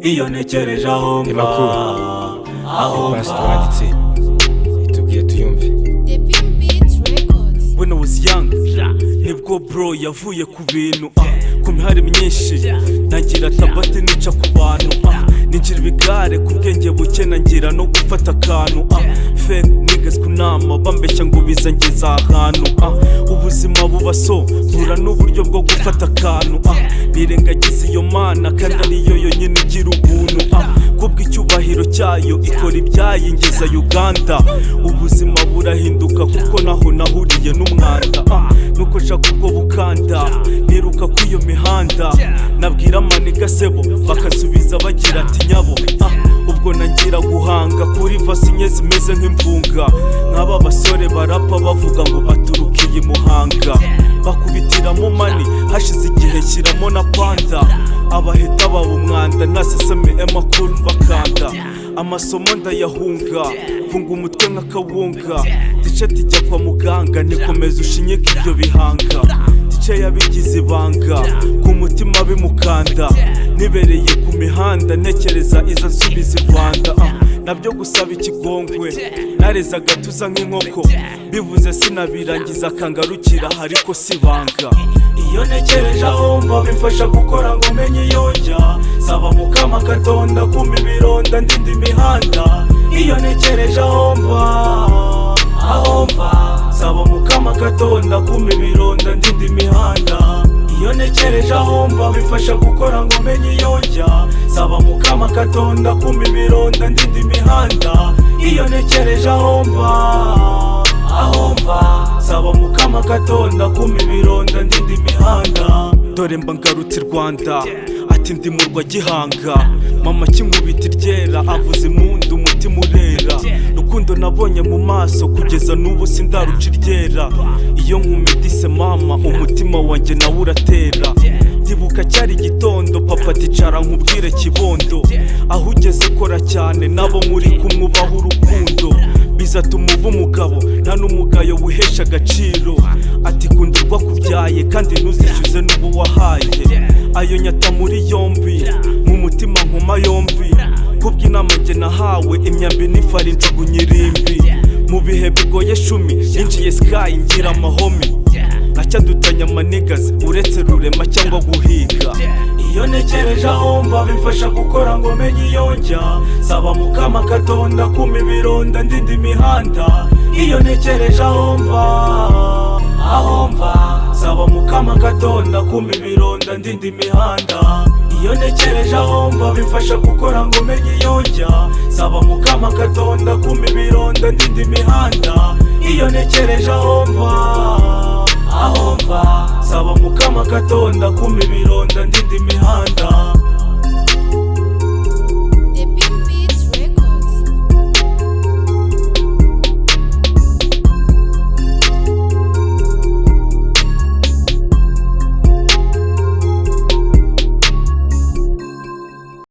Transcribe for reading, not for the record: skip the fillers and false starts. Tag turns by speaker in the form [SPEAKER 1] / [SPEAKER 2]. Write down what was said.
[SPEAKER 1] iyo ntekereje aho mba aho
[SPEAKER 2] twanditse itubwiye tuyumve.
[SPEAKER 1] When I was young nibwo bro yavuye ku bintu ku mihari myinshi nagira tabate nica ku bantu ninjira ibigare ku bwenge buke nangira no gufata akantu fake niggas kunama bambeshya ngo bizangeza ahantu ubuzima bubaso bura n'uburyo bwo gufata akantu birengagiza iyo mana kandi ariyo yonyine igira ubuntu kubw'icyubahiro cyayo ikora ibyayingeza Uganda ubuzima burahinduka kuko naho nahuriye n'umwanda nuko nshaka ubwo bukanda niruka kw'iyo mihanda nabwira amaniga sebo bakasubiza bagira ati nyabo ubwo nangira guhanga kuri vasi nye zimeze nk'imvunga nk'aba basore barapa bavuga ngo baturukiye Muhanga bakubitiramo mani hashize igihe shyiramo na panda abaheta baba umwanda nasesame amakuru bakanda amasomo ndayahunga mfunga umutwe nk'akawunga tice tijya kwa muganga nikomeza ushinyika ibyo bihanga tice yabigize ibanga ku mutima bimukanda nibereye ku mihanda ntekereza iza nsubiza i Rwanda nabyo gusaba ikigongwe nareza agatuza nk'inkoko bivuze sinabirangiza akangarukira ariko sibanga iyo ntekereje aho mba bimfasha gukora ngo menye iyo njya saba mukama katonda kuma ibironda ndinda imihanda iyo ntekereje aho mba saba mukama katonda kuma ibironda ndinda imihanda iyo ntekereje aho mba bimfasha gukora ngo menye iyo njya saba mukama katonda kuma ibironda ndinda imihanda iyo ntekereje aho mba saba mukama katonda kuma ibironda ndinda imihanda dore mba ngarutse i Rwanda ati ndi murwa Gihanga mama kinkubita iryera avuze impundu umutima urera rukundo nabonye mu maso kugeza n'ubu sindaruca iryera iyo nkumedise mama umutima wanjye nawe uratera ndibuka cyari igitondo papa ticara nkubwire kibondo aho ugeze kora cyane nabo muri kumwe ubaho urukundo bizatuma uba umugabo nta n'umugayo wihesha agaciro ati kundirwa kubyaye kandi ntuzishyuze n'ubu wahaye ayo nyata muri yombi mu mutima nkoma yombi kubw'inama njye nahawe imyambi n'ifari njugunya irimbi mu bihe bigoye shumi yinjiye sky ngira amahomi acyadutanya amanigazi uretse rurema cyangwa guhiga iyo ntekereje aho mba bimfasha gukora ngo menye iyo njya saba mukama katonda kuma ibironda ndinda imihanda iyo ntekereje aho mba saba mukama katonda kuma ibironda ndinda imihanda iyo ntekereje aho mba bimfasha gukora ngo menye iyo njya saba mukama katonda kuma ibironda ndinda imihanda iyo ntekereje aho mba saba mukama katonda kuma ibironda ndinda imihanda